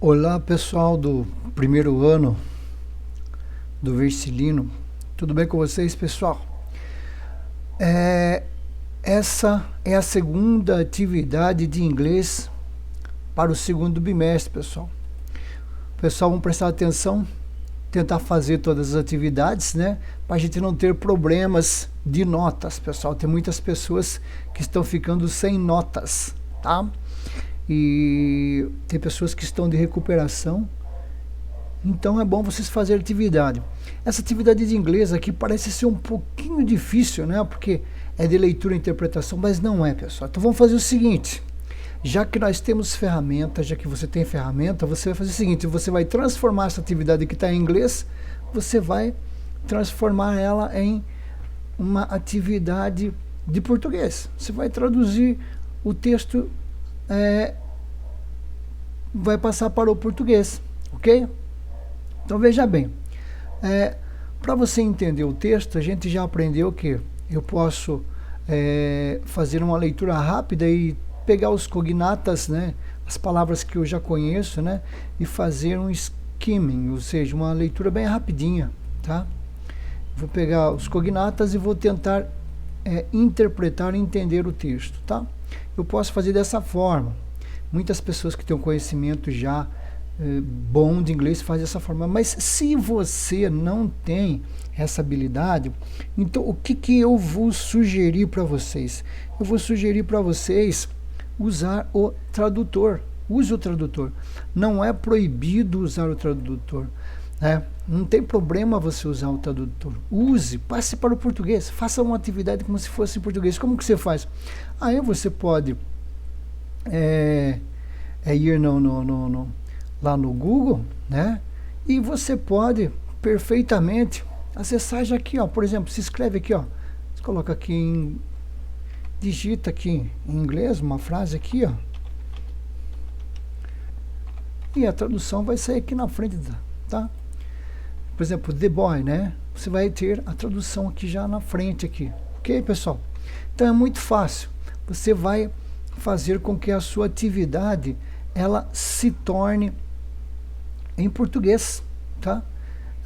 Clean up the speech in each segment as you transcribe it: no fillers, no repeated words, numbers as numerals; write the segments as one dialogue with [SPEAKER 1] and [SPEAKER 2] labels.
[SPEAKER 1] Olá pessoal do primeiro ano do Versilino, tudo bem com vocês, pessoal? Essa é a segunda atividade de inglês para o segundo bimestre, pessoal. Pessoal, vamos prestar atenção, tentar fazer todas as atividades, né? Para a gente não ter problemas de notas, pessoal. Tem muitas pessoas que estão ficando sem notas, tá? E tem pessoas que estão de recuperação. Então é bom vocês fazerem atividade. Essa atividade de inglês aqui parece ser um pouquinho difícil, né? Porque é de leitura e interpretação, mas não é, pessoal. Então vamos fazer o seguinte. Já que nós temos ferramenta, já que você tem ferramenta, você vai fazer o seguinte. Você vai transformar essa atividade que está em inglês, você vai transformar ela em uma atividade de português. Você vai traduzir o texto, vai passar para o português, ok? Então veja bem, para você entender o texto, a gente já aprendeu que eu posso fazer uma leitura rápida e pegar os cognatas, né, as palavras que eu já conheço, né, e fazer um skimming, ou seja, uma leitura bem rapidinha, tá? Vou pegar os cognatas e vou tentar interpretar e entender o texto, tá? Eu posso fazer dessa forma. Muitas pessoas que têm um conhecimento já bom de inglês fazem dessa forma. Mas se você não tem essa habilidade, então o que eu vou sugerir para vocês? Eu vou sugerir para vocês usar o tradutor. Use o tradutor. Não é proibido usar o tradutor. Não tem problema você usar o tradutor. Use, passe para o português. Faça uma atividade como se fosse em português. Como que você faz? Aí você pode ir lá no Google, né? E você pode perfeitamente acessar já aqui, ó. Por exemplo, se escreve aqui, ó. Você coloca aqui digita aqui em inglês uma frase aqui, ó. E a tradução vai sair aqui na frente, tá? Por exemplo, the boy, né? Você vai ter a tradução aqui já na frente aqui. Ok, pessoal? Então é muito fácil. Você vai fazer com que a sua atividade ela se torne em português, tá?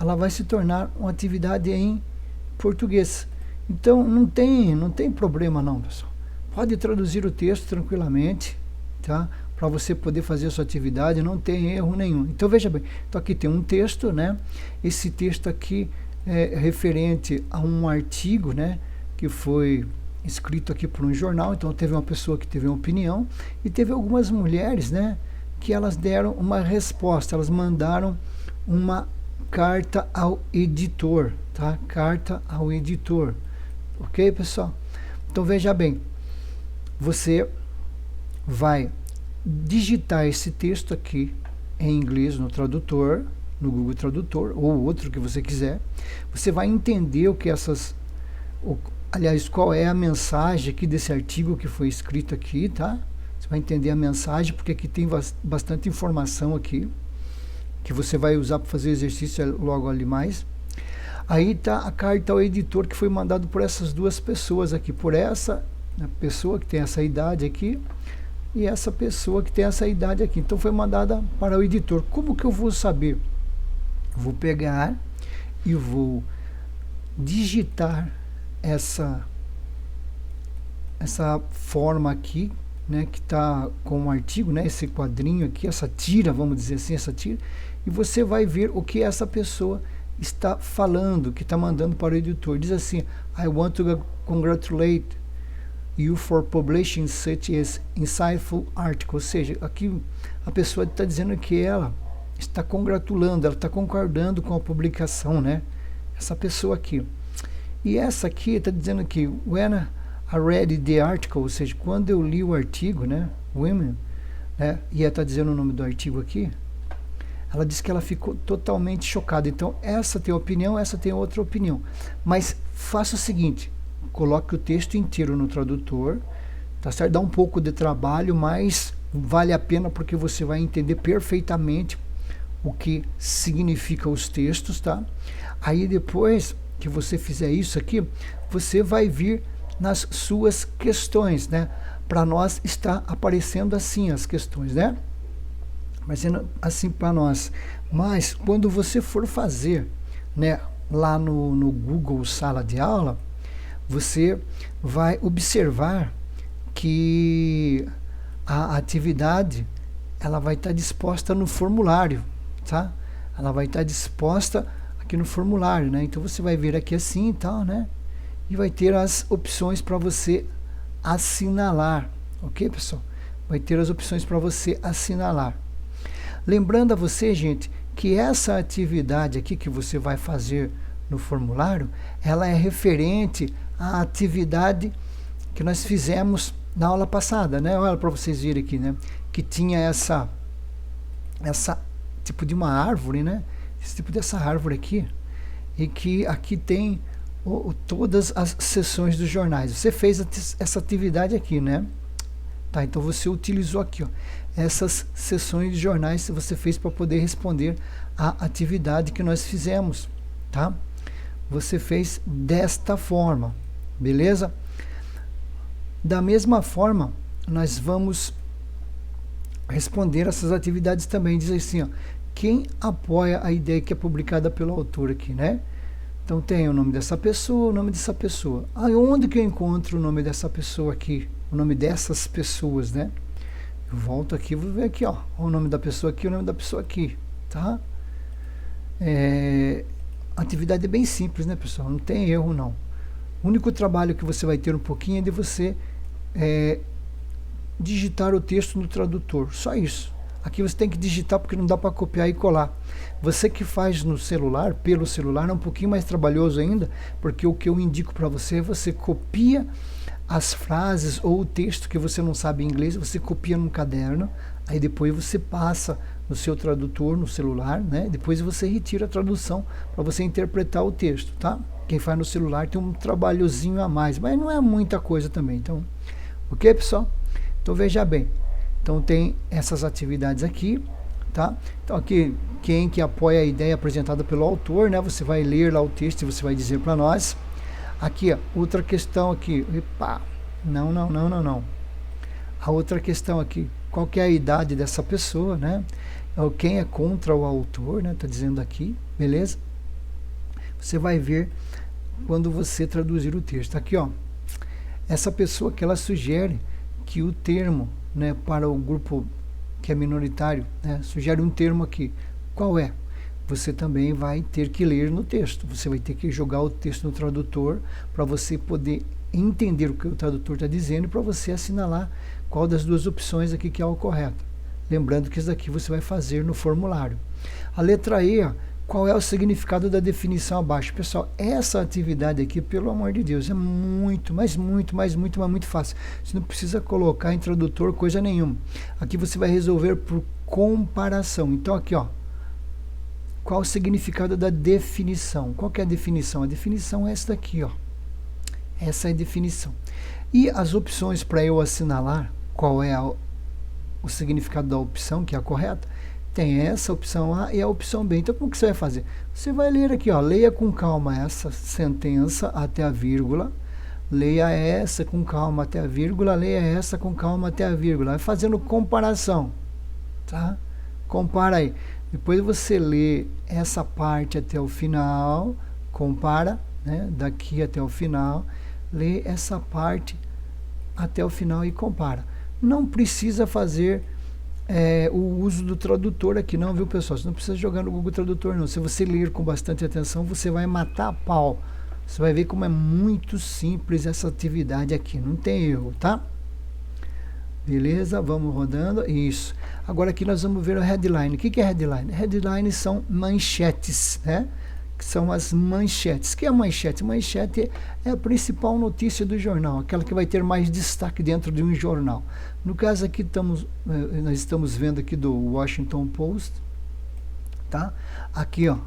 [SPEAKER 1] Ela vai se tornar uma atividade em português. Então não tem problema não, pessoal. Pode traduzir o texto tranquilamente, tá? Para você poder fazer a sua atividade, não tem erro nenhum. Então veja bem, então aqui tem um texto, né? Esse texto aqui é referente a um artigo, né? Que foi escrito aqui por um jornal. Então teve uma pessoa que teve uma opinião e teve algumas mulheres, né? Que elas deram uma resposta, elas mandaram uma carta ao editor, tá? Carta ao editor, ok, pessoal? Então veja bem, você vai digitar esse texto aqui em inglês no tradutor, no Google Tradutor, ou outro que você quiser. Você vai entender o que aliás, qual é a mensagem aqui desse artigo que foi escrito aqui, tá? Você vai entender a mensagem, porque aqui tem bastante informação aqui, que você vai usar para fazer exercício logo ali mais. Aí está a carta ao editor que foi mandado por essas duas pessoas aqui, por essa pessoa que tem essa idade aqui, e essa pessoa que tem essa idade aqui. Então foi mandada para o editor. Como que eu vou saber? Vou pegar e vou digitar essa forma aqui, né, que está com o artigo, né, esse quadrinho aqui, essa tira, vamos dizer assim, essa tira, e você vai ver o que essa pessoa está falando, que está mandando para o editor. Diz assim: I want to congratulate you for publishing such as insightful article. Ou seja, aqui a pessoa está dizendo que ela está congratulando, ela está concordando com a publicação, né? Essa pessoa aqui. E essa aqui está dizendo que when I read the article, ou seja, quando eu li o artigo, né? Women, né? E ela está dizendo o nome do artigo aqui. Ela disse que ela ficou totalmente chocada. Então essa tem opinião, essa tem outra opinião. Mas faça o seguinte: coloque o texto inteiro no tradutor, tá certo? Dá um pouco de trabalho, mas vale a pena porque você vai entender perfeitamente o que significa os textos, tá? Aí depois que você fizer isso aqui, você vai vir nas suas questões, né? Para nós está aparecendo assim as questões, né? mas assim para nós. Mas quando você for fazer, né, lá no Google Sala de Aula, você vai observar que a atividade ela vai estar disposta no formulário, tá? Ela vai estar disposta aqui no formulário, né? Então você vai ver aqui assim e tal, né? E vai ter as opções para você assinalar, ok, pessoal? Vai ter as opções para você assinalar. Lembrando a você, gente, que essa atividade aqui que você vai fazer no formulário, ela é referente à atividade que nós fizemos na aula passada, né? Olha para vocês verem aqui, né? Que tinha essa tipo de uma árvore, né? Esse tipo dessa árvore aqui, e que aqui tem todas as seções dos jornais. Você fez essa atividade aqui, né? Tá, então você utilizou aqui, ó, essas seções de jornais que você fez para poder responder a atividade que nós fizemos, tá? Você fez desta forma, beleza? Da mesma forma, nós vamos responder essas atividades também. Diz assim, ó, quem apoia a ideia que é publicada pelo autor aqui, né? Então tem o nome dessa pessoa, o nome dessa pessoa. Onde que eu encontro o nome dessa pessoa aqui? O nome dessas pessoas, né? Eu volto aqui, vou ver aqui, ó, o nome da pessoa aqui, o nome da pessoa aqui, tá? A atividade é bem simples, né, pessoal? Não tem erro, não. O único trabalho que você vai ter um pouquinho é de você digitar o texto no tradutor, só isso. Aqui você tem que digitar porque não dá para copiar e colar. Você que faz no celular, pelo celular, é um pouquinho mais trabalhoso ainda, porque o que eu indico para você é você copia as frases ou o texto que você não sabe inglês, você copia num caderno, aí depois você passa no seu tradutor, no celular, né? Depois você retira a tradução para você interpretar o texto, tá? Quem faz no celular tem um trabalhozinho a mais, mas não é muita coisa também. Então, ok, pessoal? Então veja bem. Então tem essas atividades aqui, tá? Então aqui, quem que apoia a ideia apresentada pelo autor, né? Você vai ler lá o texto e você vai dizer para nós. Aqui, ó, outra questão aqui. Epa, não. A outra questão aqui, qual que é a idade dessa pessoa, né? Quem é contra o autor, né? Tá dizendo aqui, beleza? Você vai ver quando você traduzir o texto. Aqui, ó, essa pessoa que ela sugere que o termo, né, para o grupo que é minoritário, né, sugere um termo aqui. Qual é? Você também vai ter que ler no texto. Você vai ter que jogar o texto no tradutor para você poder entender o que o tradutor está dizendo e para você assinalar qual das duas opções aqui que é o correto. Lembrando que isso daqui você vai fazer no formulário. A letra E, ó, qual é o significado da definição abaixo? Pessoal, essa atividade aqui, pelo amor de Deus, é muito fácil. Você não precisa colocar em tradutor coisa nenhuma. Aqui você vai resolver por comparação. Então aqui, ó, qual o significado da definição? Qual que é a definição? A definição é essa daqui, ó. Essa é a definição. E as opções para eu assinalar qual é o significado da opção, que é a correta, tem essa opção A e a opção B. Então, como que você vai fazer? Você vai ler aqui, ó, leia com calma essa sentença até a vírgula, leia essa com calma até a vírgula, leia essa com calma até a vírgula. Vai fazendo comparação, tá? Compara aí. Depois você lê essa parte até o final, compara, né, daqui até o final, lê essa parte até o final e compara. Não precisa fazer o uso do tradutor aqui não, viu, pessoal? Você não precisa jogar no Google Tradutor não. Se você ler com bastante atenção, você vai matar a pau. Você vai ver como é muito simples essa atividade aqui, não tem erro, tá? Beleza, vamos rodando, isso. Agora aqui nós vamos ver o headline. O que é headline? Headline são manchetes, né? Que são as manchetes. O que é a manchete? Manchete é a principal notícia do jornal, aquela que vai ter mais destaque dentro de um jornal. No caso aqui nós estamos vendo aqui do Washington Post, tá? Aqui, ó,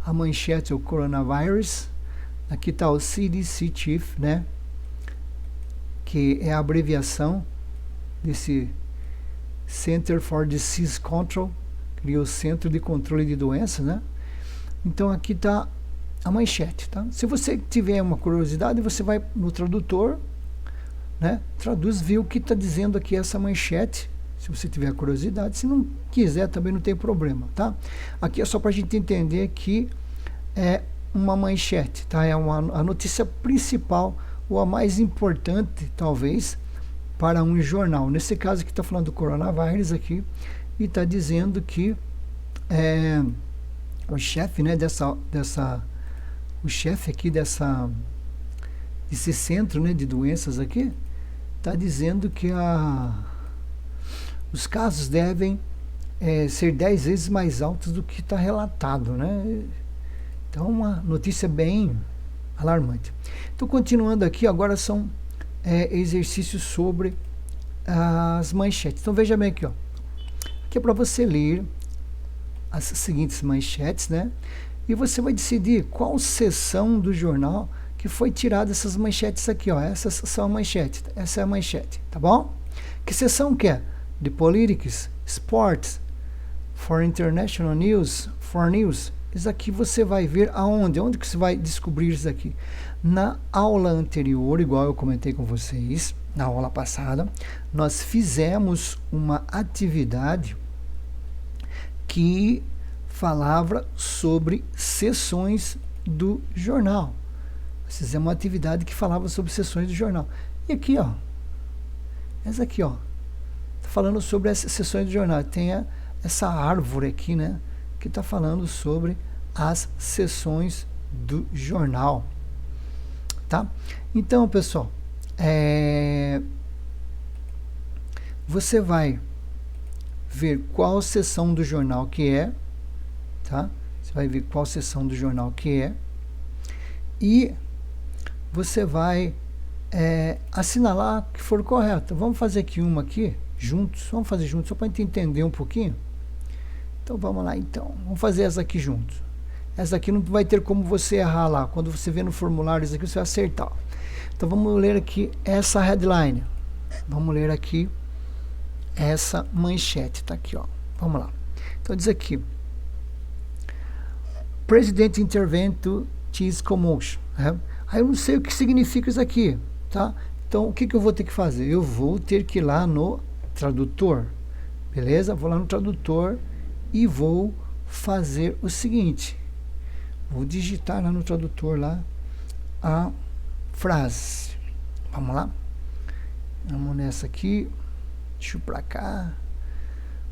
[SPEAKER 1] a manchete é o coronavírus. Aqui está o CDC Chief, né? Que é a abreviação desse Center for Disease Control, que é o Centro de Controle de Doenças, né? Então aqui está a manchete, tá? Se você tiver uma curiosidade, você vai no tradutor, né? Traduz, vê o que está dizendo aqui essa manchete. se você tiver curiosidade. Se não quiser, também não tem problema, tá? Aqui é só para a gente entender que é uma manchete, tá? É a notícia principal ou a mais importante, talvez, para um jornal. Nesse caso aqui está falando do coronavírus aqui e está dizendo que o chefe, né, o chefe aqui desse centro, né, de doenças aqui, está dizendo que os casos devem ser 10 vezes mais altos do que está relatado, né? Então, uma notícia bem alarmante. Então, continuando aqui, agora são exercícios sobre as manchetes. Então, veja bem aqui, ó. Aqui é para você ler as seguintes manchetes, né? E você vai decidir qual seção do jornal que foi tirada essas manchetes aqui, ó. Essas são manchetes. Essa é a manchete, tá bom? Que seção que é? The Politics, Sports, For International News, For News. Isso aqui você vai ver aonde? Onde que você vai descobrir isso aqui? Na aula anterior, igual eu comentei com vocês, na aula passada, nós fizemos uma atividade que falava sobre seções do jornal. Nós fizemos uma atividade que falava sobre seções do jornal. E aqui, ó, essa aqui, ó, tá falando sobre as seções do jornal. Tem essa árvore aqui, né, que está falando sobre as seções do jornal, tá? Então, pessoal, você vai ver qual seção do jornal que é, tá? Você vai ver qual seção do jornal que é e você vai assinalar que for correto. Vamos fazer aqui uma aqui juntos, vamos fazer juntos só para a gente entender um pouquinho. Então vamos lá, então. Vamos fazer essa aqui juntos. Essa aqui não vai ter como você errar lá. Quando você vê no formulário isso aqui, você vai acertar. Então vamos ler aqui essa headline. Vamos ler aqui essa manchete. Tá aqui, ó. Vamos lá. Então diz aqui: President intervene to tease commotion. Aí eu não sei o que significa isso aqui, tá? Então o que eu vou ter que fazer? Eu vou ter que ir lá no tradutor. Beleza? Vou lá no tradutor e vou fazer o seguinte: vou digitar lá no tradutor lá a frase. Vamos lá? Vamos nessa aqui. Deixa eu pra cá.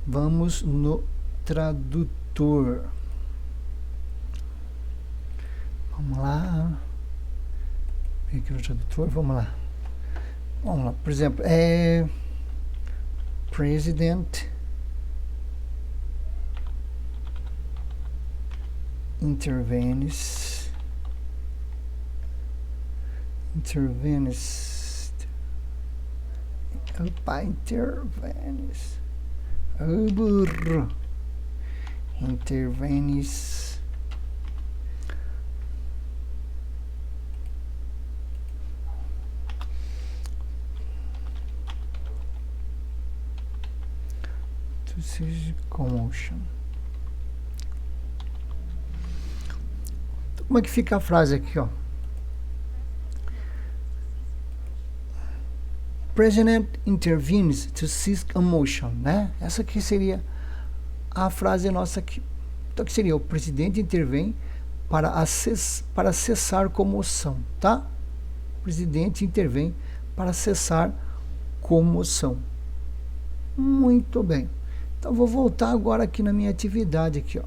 [SPEAKER 1] Vamos no tradutor. Vamos lá. Vem aqui no tradutor. Vamos lá. Vamos lá. Por exemplo, President intervenes opa, intervenes burro intervenes to see commotion. Como é que fica a frase aqui, ó? President intervenes to cease commotion, né? Essa aqui seria a frase nossa aqui. Então, que seria: o presidente intervém para cessar comoção, tá? O presidente intervém para cessar comoção. Muito bem. Então, vou voltar agora aqui na minha atividade aqui, ó.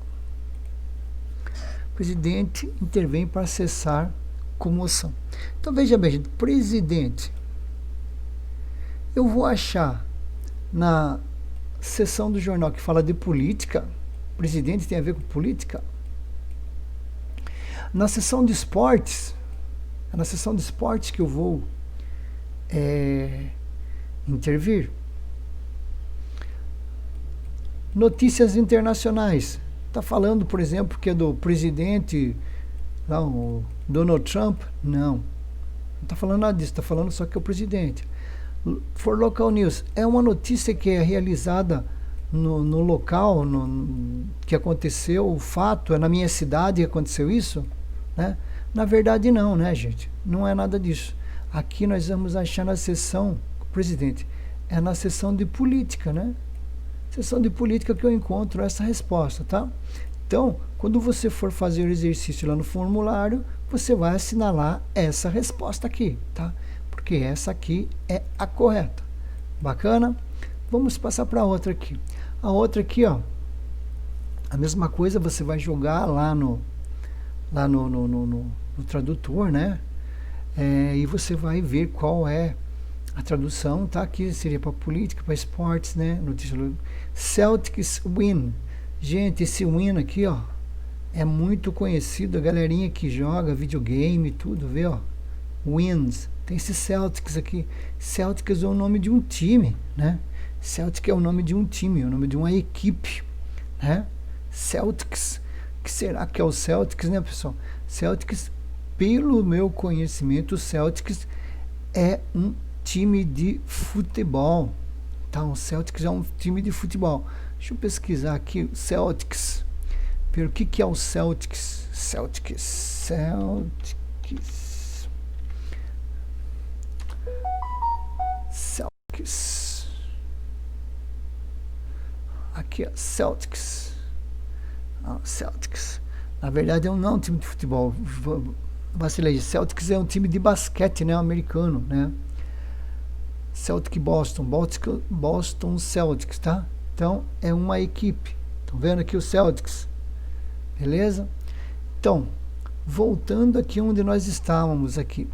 [SPEAKER 1] O presidente intervém para cessar comoção. Então, veja bem, gente, presidente. Eu vou achar na seção do jornal que fala de política. Presidente tem a ver com política. Na seção de esportes, é na seção de esportes que eu vou intervir. Notícias internacionais. Está falando, por exemplo, que é do presidente, lá, o Donald Trump? Não. Não está falando nada disso, está falando só que é o presidente. For Local News, é uma notícia que é realizada no local que aconteceu, o fato, é na minha cidade que aconteceu isso, né? Na verdade não, né, gente? Não é nada disso. Aqui nós vamos achar na seção, presidente, é na seção de política, né? seção de política que eu encontro essa resposta, tá? Então, quando você for fazer o exercício lá no formulário, você vai assinalar essa resposta aqui, tá? Porque essa aqui é a correta. Bacana? Vamos passar para outra aqui. A outra aqui, ó, a mesma coisa, você vai jogar lá no tradutor, né? E você vai ver qual é a tradução, tá? Aqui seria para política, para esportes, né? Notícia. Celtics win. Gente, esse win aqui, ó, é muito conhecido. A galerinha que joga videogame e tudo, vê, ó. Wins. Tem esse Celtics aqui. Celtics é o nome de um time, né? Celtic é o nome de um time, é o nome de uma equipe, né? Celtics. O que será que é o Celtics, né, pessoal? Celtics, pelo meu conhecimento, o Celtics é um time de futebol. Tá? O Celtics é um time de futebol. Deixa eu pesquisar aqui, Celtics. Pelo que é o Celtics? Celtics. Aqui, ó, Celtics. Celtics. Na verdade, não é um time de futebol. Vacilei. Celtics é um time de basquete, né, americano, né? Celtic Boston Celtics, tá? Então, é uma equipe. Estão vendo aqui o Celtics? Beleza? Então, voltando aqui onde nós estávamos aqui.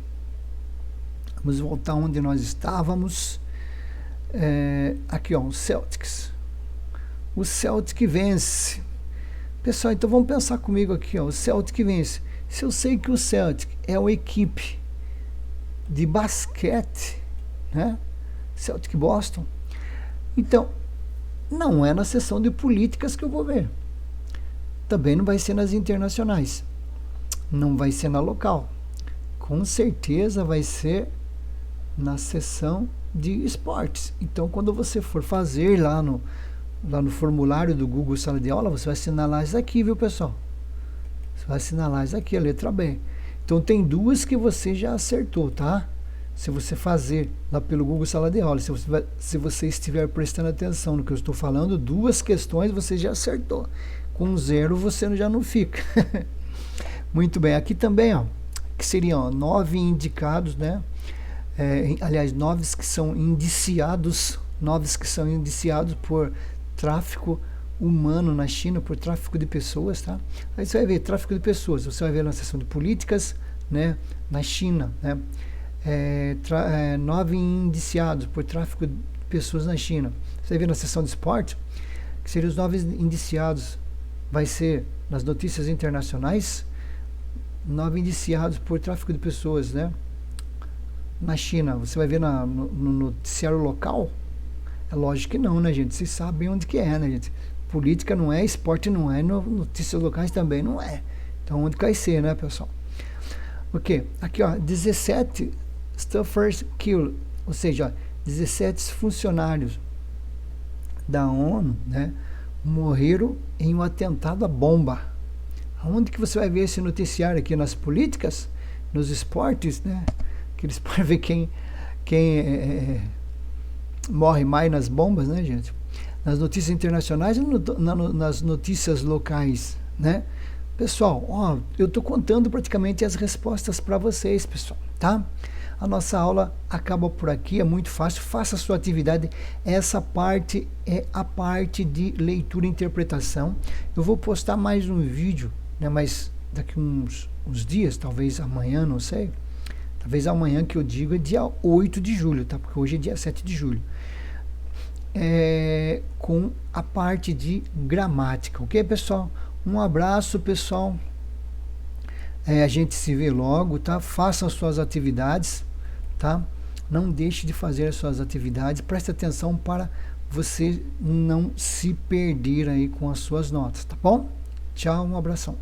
[SPEAKER 1] Vamos voltar onde nós estávamos. Aqui, ó, o Celtics. O Celtic vence. Pessoal, então vamos pensar comigo aqui, ó, o Celtic vence. Se eu sei que o Celtic é uma equipe de basquete, né? Celtic Boston. Então, não é na seção de políticas que eu vou ver. Também não vai ser nas internacionais. Não vai ser na local. Com certeza vai ser na seção de esportes. Então, quando você for fazer lá no formulário do Google Sala de Aula, você vai assinalar isso aqui, viu, pessoal? Você vai assinalar isso aqui, a letra B. Então, tem duas que você já acertou, tá? Se você fazer lá pelo Google Sala de Aula, se você estiver prestando atenção no que eu estou falando, duas questões você já acertou. Com 0 você já não fica. Muito bem. Aqui também, ó, que seriam, ó, 9 indicados, né? Aliás, 9 que são indiciados por tráfico humano na China, por tráfico de pessoas, tá? Aí você vai ver tráfico de pessoas, você vai ver na seção de políticas, né, na China, né? 9 indiciados por tráfico de pessoas na China. Você vai ver na seção de esporte, que seriam os 9 indiciados, vai ser nas notícias internacionais, 9 indiciados por tráfico de pessoas, né? Na China. Você vai ver no noticiário local. É lógico que não, né, gente? Vocês sabem onde que é, né, gente? Política não é, esporte não é, notícias locais também não é. Então, onde vai ser, né, pessoal? Ok, aqui, ó, 17 staffers killed, ou seja, ó, 17 funcionários da ONU, né, morreram em um atentado à bomba. Aonde que você vai ver esse noticiário aqui? Nas políticas? Nos esportes, né? Que eles podem ver quem morre mais nas bombas, né, gente? Nas notícias internacionais e nas notícias locais, né? Pessoal, ó, eu estou contando praticamente as respostas para vocês, pessoal, tá? A nossa aula acaba por aqui, é muito fácil, faça a sua atividade. Essa parte é a parte de leitura e interpretação. Eu vou postar mais um vídeo, né, mas daqui uns dias, talvez amanhã, não sei. Talvez amanhã, que eu digo, é dia 8 de julho, tá? Porque hoje é dia 7 de julho. Com a parte de gramática, ok, pessoal? Um abraço, pessoal. A gente se vê logo, tá? Façam as suas atividades, tá? Não deixe de fazer as suas atividades. Preste atenção para você não se perder aí com as suas notas, tá bom? Tchau, um abração.